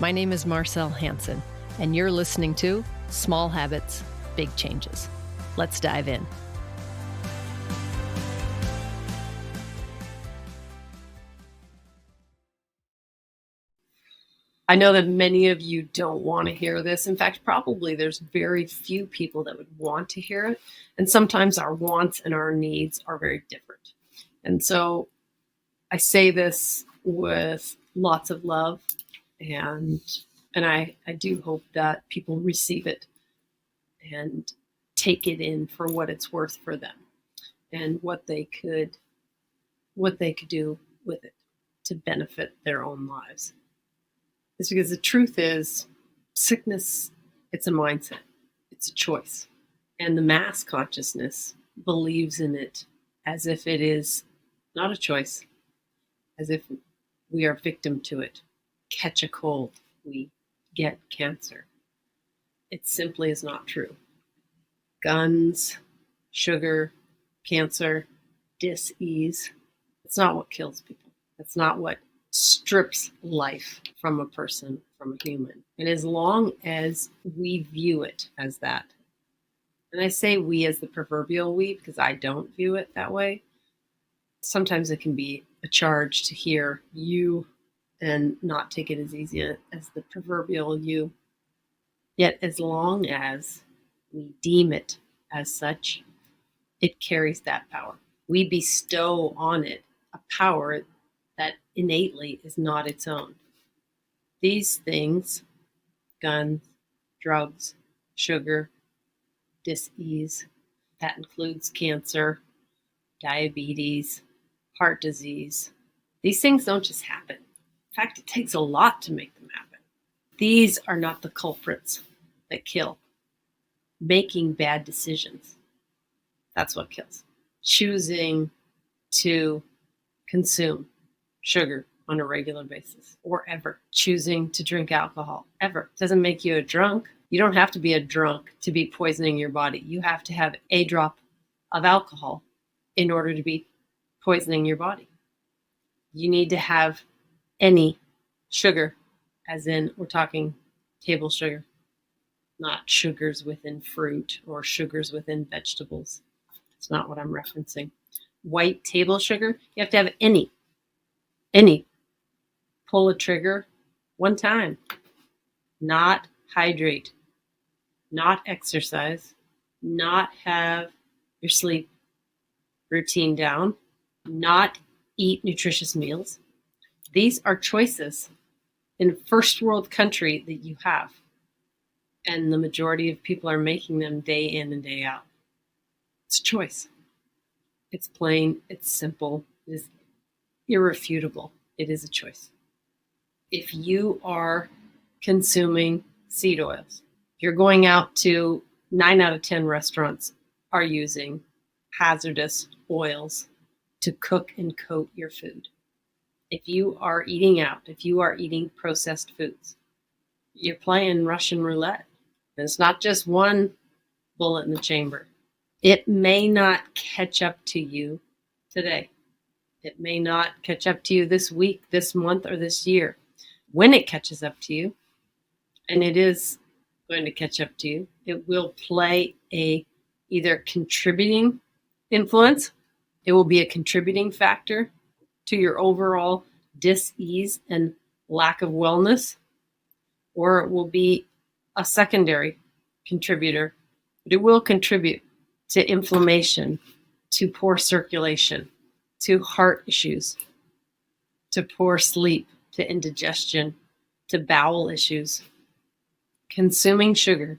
My name is Marcel Hansen, and you're listening to Small Habits, Big Changes. Let's dive in. I know that many of you don't want to hear this. In fact, probably there's very few people that would want to hear it. And sometimes our wants and our needs are very different. And so I say this with lots of love, and I do hope that people receive it and take it in for what it's worth for them and what they could do with it to benefit their own lives. It's because the truth is, sickness, it's a mindset, it's a choice. And the mass consciousness believes in it as if it is not a choice, as if we are victim to it. Catch a cold, we get cancer. It simply is not true. Guns, sugar, cancer, dis-ease, it's not what kills people. It's not what strips life from a person, from a human. And as long as we view it as that, and I say we as the proverbial we because I don't view it that way, sometimes it can be a charge to hear you and not take it as easy as the proverbial you. Yet as long as we deem it as such, it carries that power. We bestow on it a power that innately is not its own. These things, guns, drugs, sugar, dis-ease, that includes cancer, diabetes, heart disease. These things don't just happen. In fact, it takes a lot to make them happen. These are not the culprits that kill. Making bad decisions, that's what kills. Choosing to consume sugar on a regular basis, or ever choosing to drink alcohol, ever. It doesn't make you a drunk. You don't have to be a drunk to be poisoning your body. You have to have a drop of alcohol in order to be poisoning your body. You need to have any sugar, as in we're talking table sugar, not sugars within fruit or sugars within vegetables. That's not what I'm referencing. White table sugar, you have to have any. Pull a trigger one time. Not hydrate. Not exercise. Not have your sleep routine down. Not eat nutritious meals. These are choices in a first world country that you have. And the majority of people are making them day in and day out. It's a choice. It's plain, it's simple, it is irrefutable. It is a choice. If you are consuming seed oils, you're going out to 9 out of 10 restaurants are using hazardous oils to cook and coat your food. If you are eating out, if you are eating processed foods, you're playing Russian roulette. And it's not just one bullet in the chamber. It may not catch up to you today. It may not catch up to you this week, this month, or this year. When it catches up to you, and it is going to catch up to you, it will play a either contributing influence, it will be a contributing factor to your overall dis-ease and lack of wellness, or it will be a secondary contributor, but it will contribute to inflammation, to poor circulation, to heart issues, to poor sleep, to indigestion, to bowel issues. Consuming sugar,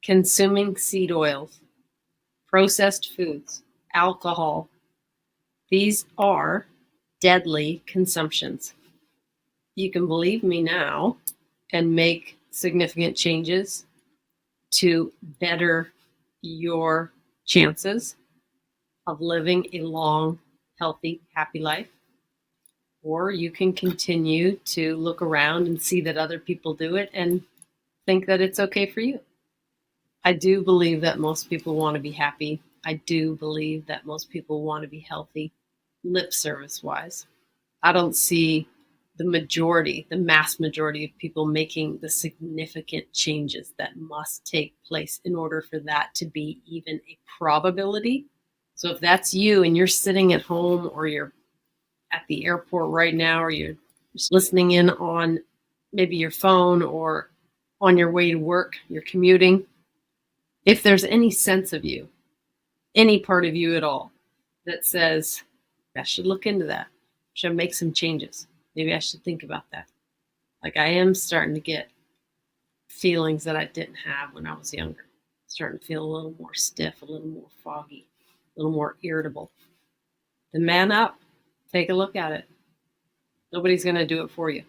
consuming seed oils, processed foods, alcohol, these are deadly consumptions. You can believe me now and make significant changes to better your chances of living a long, healthy, happy life. Or you can continue to look around and see that other people do it and think that it's okay for you. I do believe that most people want to be happy. I do believe that most people want to be healthy, lip service wise. I don't see the mass majority of people making the significant changes that must take place in order for that to be even a probability. So if that's you and you're sitting at home or you're at the airport right now, or you're just listening in on maybe your phone or on your way to work, you're commuting, if there's any sense of you, any part of you at all that says, I should look into that, should I make some changes? Maybe I should think about that. Like, I am starting to get feelings that I didn't have when I was younger. Starting to feel a little more stiff, a little more foggy, a little more irritable. Then man up, take a look at it. Nobody's going to do it for you.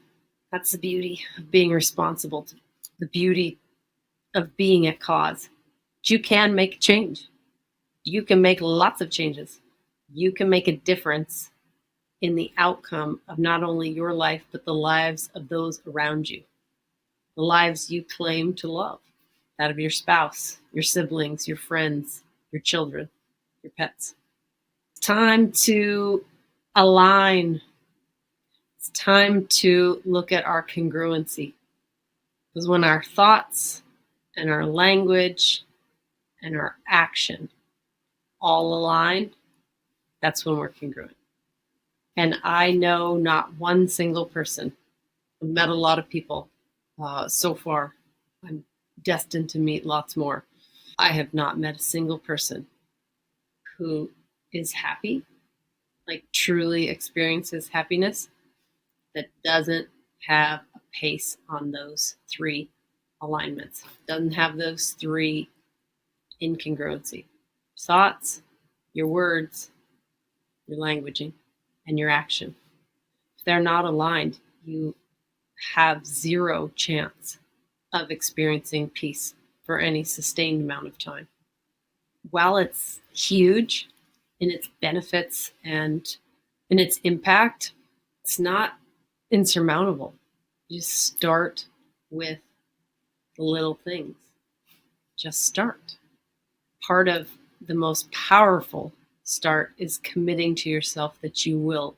That's the beauty of being responsible, the beauty of being a cause. You can make a change. You can make lots of changes. You can make a difference in the outcome of not only your life, but the lives of those around you, the lives you claim to love, that of your spouse, your siblings, your friends, your children, your pets. It's time to align. It's time to look at our congruency. Because when our thoughts and our language and our action all align, that's when we're congruent. And I know not one single person. I've met a lot of people so far. I'm destined to meet lots more. I have not met a single person who is happy, like truly experiences happiness, that doesn't have a pace on those three alignments, doesn't have those three incongruency. Thoughts, your words, your languaging, and your action. If they're not aligned, you have zero chance of experiencing peace for any sustained amount of time. While it's huge in its benefits and in its impact, it's not insurmountable. You just start with the little things. Just start. Part of the most powerful start is committing to yourself that you will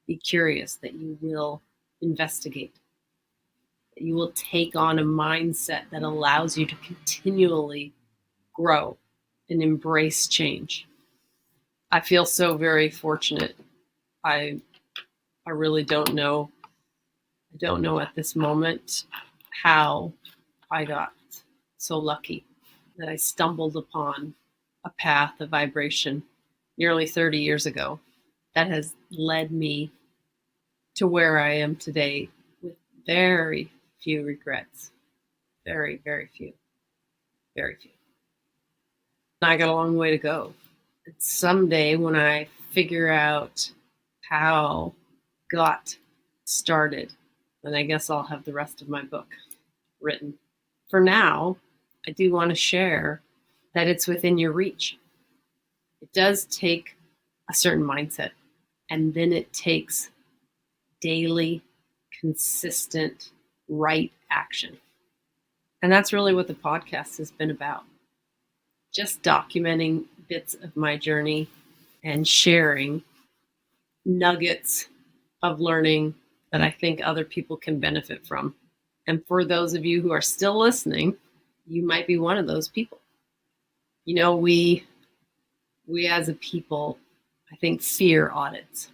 be curious, that you will investigate, that you will take on a mindset that allows you to continually grow and embrace change. I feel so very fortunate. I really don't know. I don't know at this moment how I got so lucky that I stumbled upon a path, a vibration nearly 30 years ago that has led me to where I am today with very few regrets. Very, very few. Very few. And I got a long way to go. And someday when I figure out how got started, then I guess I'll have the rest of my book written. For now, I do want to share that it's within your reach. It does take a certain mindset, and then it takes daily, consistent, right action. And that's really what the podcast has been about. Just documenting bits of my journey and sharing nuggets of learning that I think other people can benefit from. And for those of you who are still listening, you might be one of those people. You know, we as a people, I think, fear audits.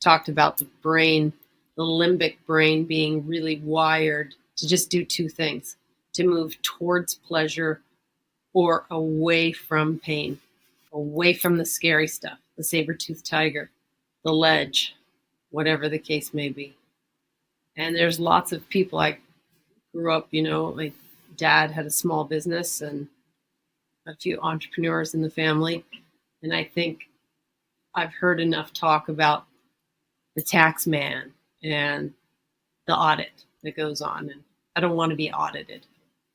Talked about the brain, the limbic brain being really wired to just do two things, to move towards pleasure or away from pain, away from the scary stuff, the saber-toothed tiger, the ledge, whatever the case may be. And there's lots of people. I grew up, my dad had a small business and a few entrepreneurs in the family. And I think I've heard enough talk about the tax man and the audit that goes on. And I don't want to be audited.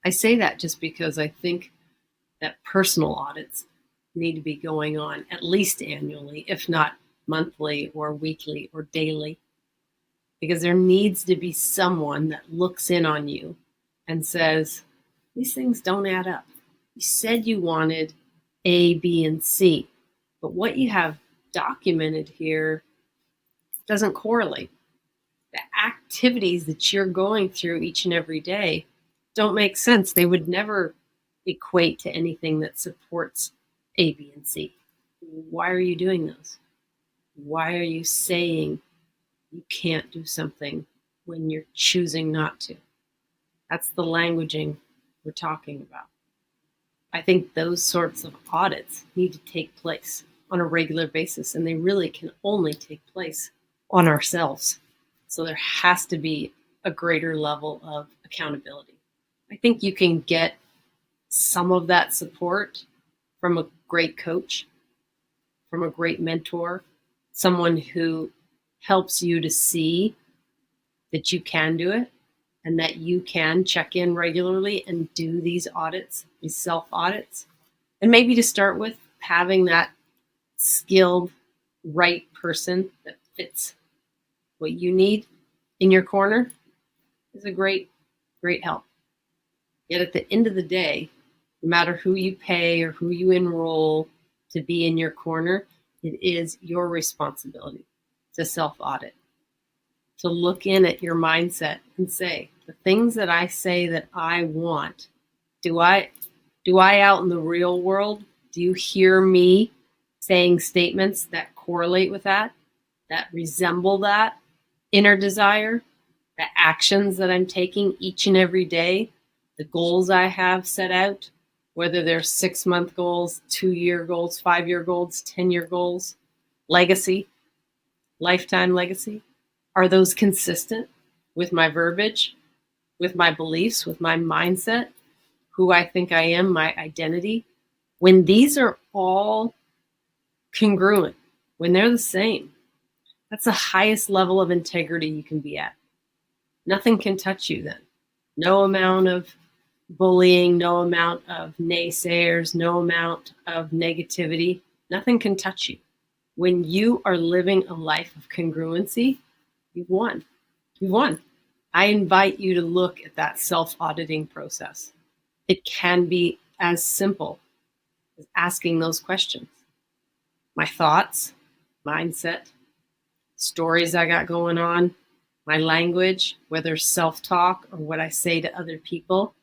I say that just because I think that personal audits need to be going on at least annually, if not monthly or weekly or daily. Because there needs to be someone that looks in on you and says, these things don't add up. You said you wanted A, B, and C, but what you have documented here doesn't correlate. The activities that you're going through each and every day don't make sense. They would never equate to anything that supports A, B, and C. Why are you doing those? Why are you saying you can't do something when you're choosing not to? That's the languaging we're talking about. I think those sorts of audits need to take place on a regular basis, and they really can only take place on ourselves. So there has to be a greater level of accountability. I think you can get some of that support from a great coach, from a great mentor, someone who helps you to see that you can do it and that you can check in regularly and do these audits, these self-audits. And maybe to start with, having that skilled, right person that fits what you need in your corner is a great, great help. Yet at the end of the day, no matter who you pay or who you enroll to be in your corner, it is your responsibility to self-audit, to look in at your mindset and say, the things that I say that I want, do I out in the real world, do you hear me saying statements that correlate with that resemble that inner desire, the actions that I'm taking each and every day, the goals I have set out, whether they're 6-month goals, 2-year goals, 5-year goals, 10-year goals, legacy, lifetime legacy? Are those consistent with my verbiage, with my beliefs, with my mindset, who I think I am, my identity? When these are all congruent, when they're the same, that's the highest level of integrity you can be at. Nothing can touch you then. No amount of bullying, no amount of naysayers, no amount of negativity. Nothing can touch you. When you are living a life of congruency, you've won. You've won. I invite you to look at that self-auditing process. It can be as simple as asking those questions. My thoughts, mindset, stories I got going on, my language, whether self-talk or what I say to other people,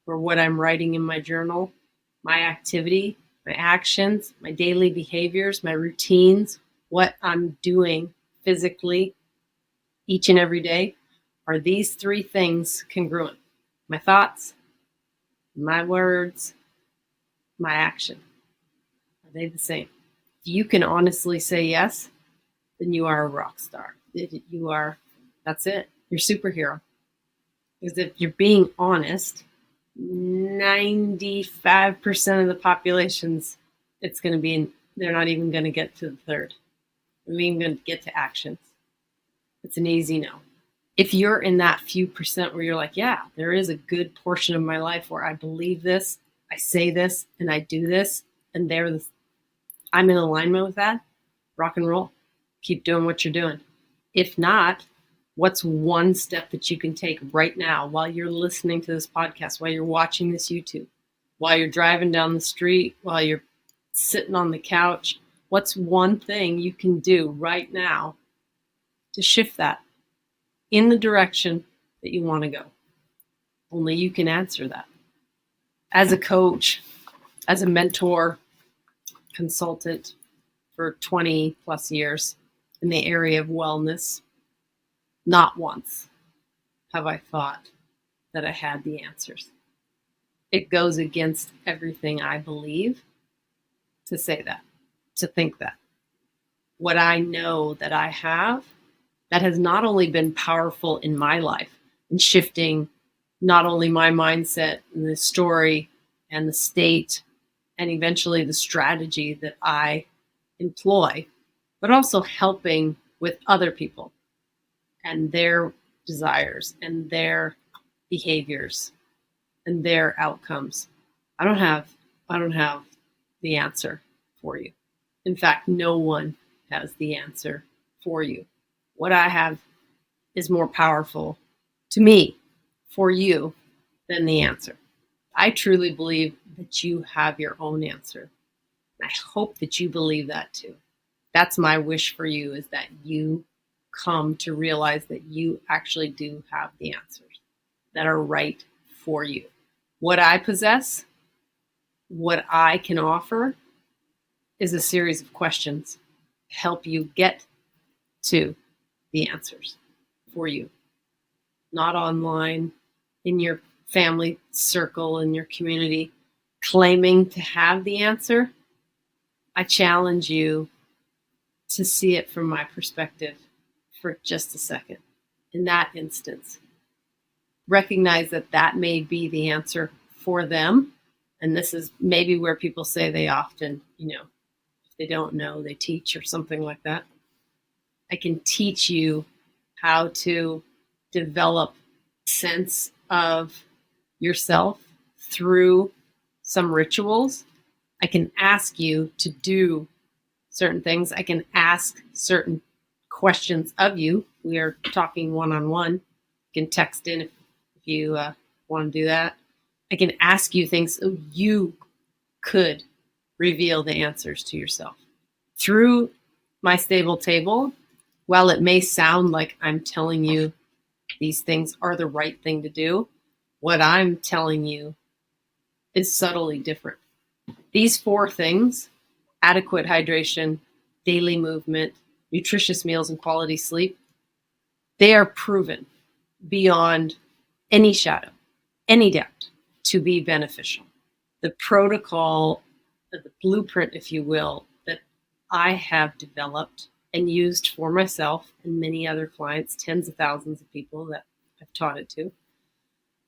or what I'm writing in my journal, my activity, my actions, my daily behaviors, my routines, what I'm doing physically each and every day. Are these 3 things congruent? My thoughts, my words, my action. Are they the same? If you can honestly say yes, then you are a rock star. That's it. You're a superhero. Because if you're being honest, 95% of the populations, they're not even going to get to the third. They're not even going to get to actions. It's an easy no. If you're in that few percent where you're like, yeah, there is a good portion of my life where I believe this, I say this, and I do this, and I'm in alignment with that, rock and roll. Keep doing what you're doing. If not, what's one step that you can take right now while you're listening to this podcast, while you're watching this YouTube, while you're driving down the street, while you're sitting on the couch? What's one thing you can do right now to shift that in the direction that you want to go? Only you can answer that. As a coach, as a mentor, consultant for 20 plus years in the area of wellness, not once have I thought that I had the answers. It goes against everything I believe to say that, to think that. What I know that I have, that has not only been powerful in my life in shifting not only my mindset and the story and the state and eventually the strategy that I employ, but also helping with other people and their desires and their behaviors and their outcomes. I don't have the answer for you. In fact, no one has the answer for you. What I have is more powerful to me, for you, than the answer. I truly believe that you have your own answer. I hope that you believe that too. That's my wish for you, is that you come to realize that you actually do have the answers that are right for you. What I possess, what I can offer, is a series of questions to help you get to the answers for you. Not online, in your family circle, in your community, claiming to have the answer. I challenge you to see it from my perspective for just a second. In that instance, recognize that that may be the answer for them. And this is maybe where people say they often, if they don't know, they teach or something like that. I can teach you how to develop a sense of yourself through some rituals. I can ask you to do certain things. I can ask certain questions of you. We are talking one-on-one. You can text in if you want to do that. I can ask you things so you could reveal the answers to yourself. Through my stable table, while it may sound like I'm telling you these things are the right thing to do, what I'm telling you is subtly different. These 4 things, adequate hydration, daily movement, nutritious meals, and quality sleep, they are proven beyond any shadow, any doubt, to be beneficial. The protocol, the blueprint, if you will, that I have developed and used for myself and many other clients, tens of thousands of people that I've taught it to,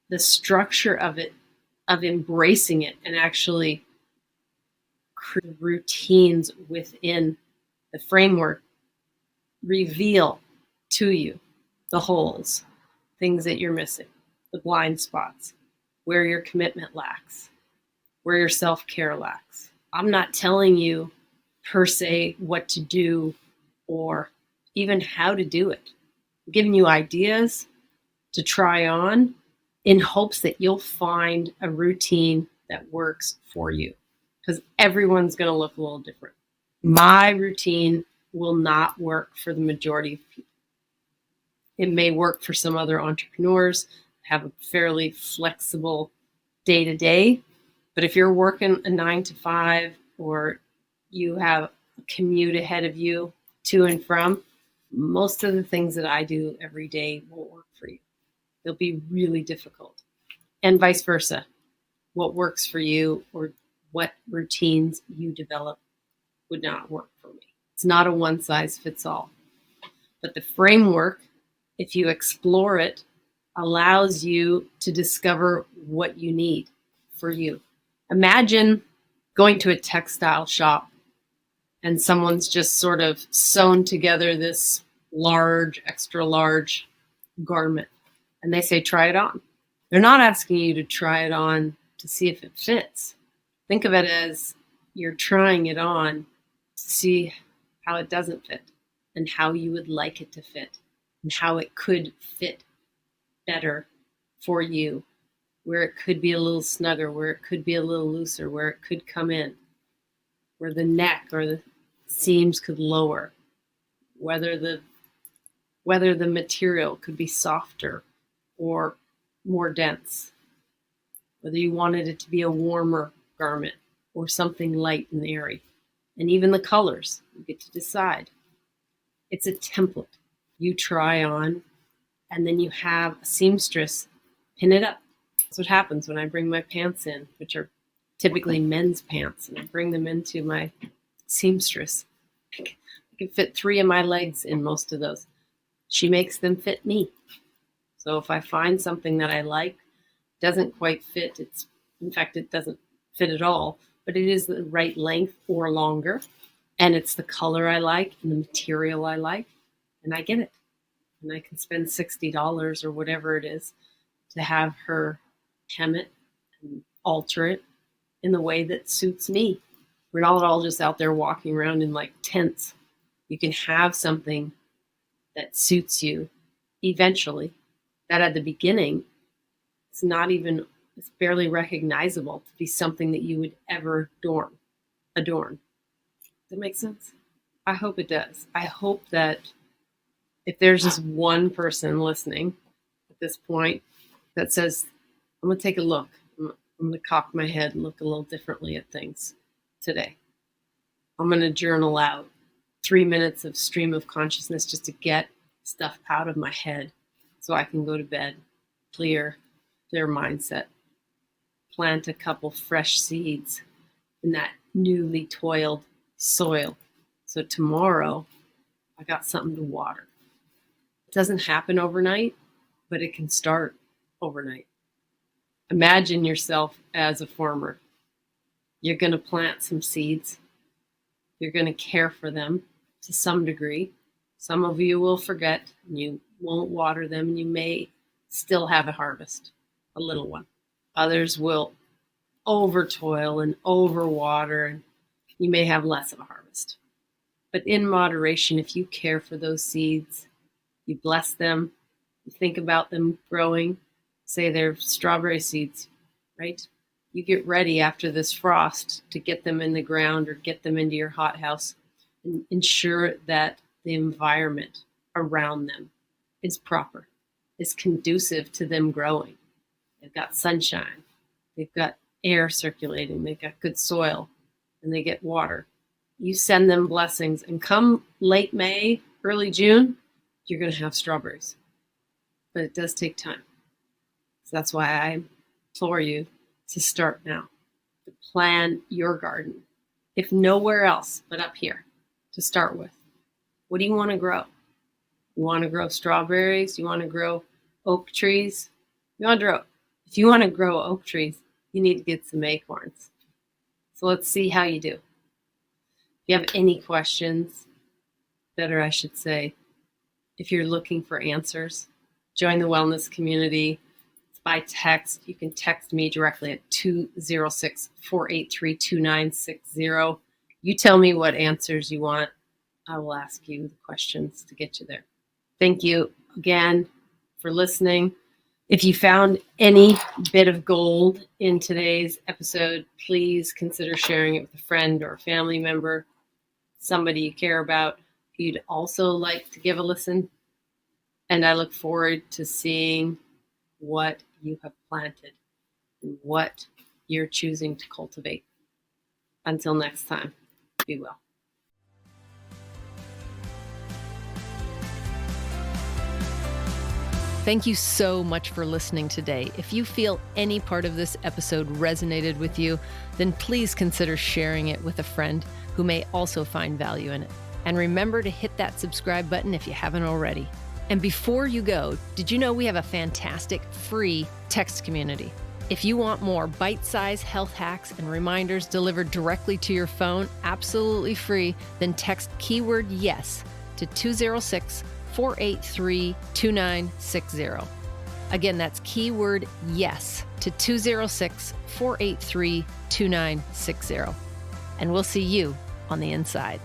the structure of it, of embracing it and actually create routines within the framework, reveal to you the holes, things that you're missing, the blind spots, where your commitment lacks, where your self-care lacks. I'm not telling you per se what to do or even how to do it. I'm giving you ideas to try on in hopes that you'll find a routine that works for you, because everyone's going to look a little different. My routine will not work for the majority of people. It may work for some other entrepreneurs, have a fairly flexible day-to-day, but if you're working a 9 to 5 or you have a commute ahead of you to and from, most of the things that I do every day won't work for you. They'll be really difficult. And vice versa. What works for you or what routines you develop would not work for me. It's not a one-size-fits-all. But the framework, if you explore it, allows you to discover what you need for you. Imagine going to a textile shop and someone's just sort of sewn together this large, extra large garment. And they say, try it on. They're not asking you to try it on to see if it fits. Think of it as you're trying it on to see how it doesn't fit and how you would like it to fit and how it could fit better for you, where it could be a little snugger, where it could be a little looser, where it could come in, where the neck or the seams could lower, whether the material could be softer or more dense, whether you wanted it to be a warmer garment or something light and airy. And even the colors, you get to decide. It's a template you try on, and then you have a seamstress pin it up. That's what happens when I bring my pants in, which are typically men's pants, and I bring them into my seamstress. I can fit 3 of my legs in most of those. She makes them fit me. So if I find something that I like, doesn't quite fit, in fact, it doesn't fit at all, but it is the right length or longer, and it's the color I like and the material I like, and I get it. And I can spend $60 or whatever it is to have her hem it and alter it in the way that suits me. We're not all just out there walking around in like tents. You can have something that suits you eventually, that at the beginning, it's barely recognizable to be something that you would ever adorn. Does that make sense? I hope it does. I hope that If there's just one person listening at this point that says, I'm going to take a look, I'm going to cock my head and look a little differently at things today. I'm going to journal out 3 minutes of stream of consciousness just to get stuff out of my head so I can go to bed, clear mindset, plant a couple fresh seeds in that newly toiled soil. So tomorrow I got something to water. It doesn't happen overnight, but it can start overnight. Imagine yourself as a farmer. You're going to plant some seeds. You're going to care for them to some degree. Some of you will forget and you won't water them, and you may still have a harvest, a little one. Others will over toil and over water, and you may have less of a harvest. But in moderation, if you care for those seeds, you bless them, you think about them growing, say they're strawberry seeds, right? You get ready after this frost to get them in the ground or get them into your hothouse, and ensure that the environment around them is proper, is conducive to them growing. They've got sunshine, they've got air circulating, they've got good soil, and they get water. You send them blessings, and come late May, early June, you're going to have strawberries. But it does take time. So that's why I implore you to start now, to plan your garden, if nowhere else but up here, to start with. What do you want to grow? You want to grow strawberries? You want to grow oak trees? If you want to grow oak trees, you need to get some acorns. So let's see how you do. If you have any questions, better I should say, if you're looking for answers, join the wellness community. It's by text. You can text me directly at 206-483-2960. You tell me what answers you want. I will ask you the questions to get you there. Thank you again for listening. If you found any bit of gold in today's episode, please consider sharing it with a friend or a family member, somebody you care about who you'd also like to give a listen. And I look forward to seeing what you have planted and what you're choosing to cultivate. Until next time, be well. Thank you so much for listening today. If you feel any part of this episode resonated with you, then please consider sharing it with a friend who may also find value in it. And remember to hit that subscribe button if you haven't already. And before you go, did you know we have a fantastic free text community? If you want more bite-sized health hacks and reminders delivered directly to your phone, absolutely free, then text keyword YES to 206-483-2960. Again, that's keyword YES to 206-483-2960. And we'll see you on the inside.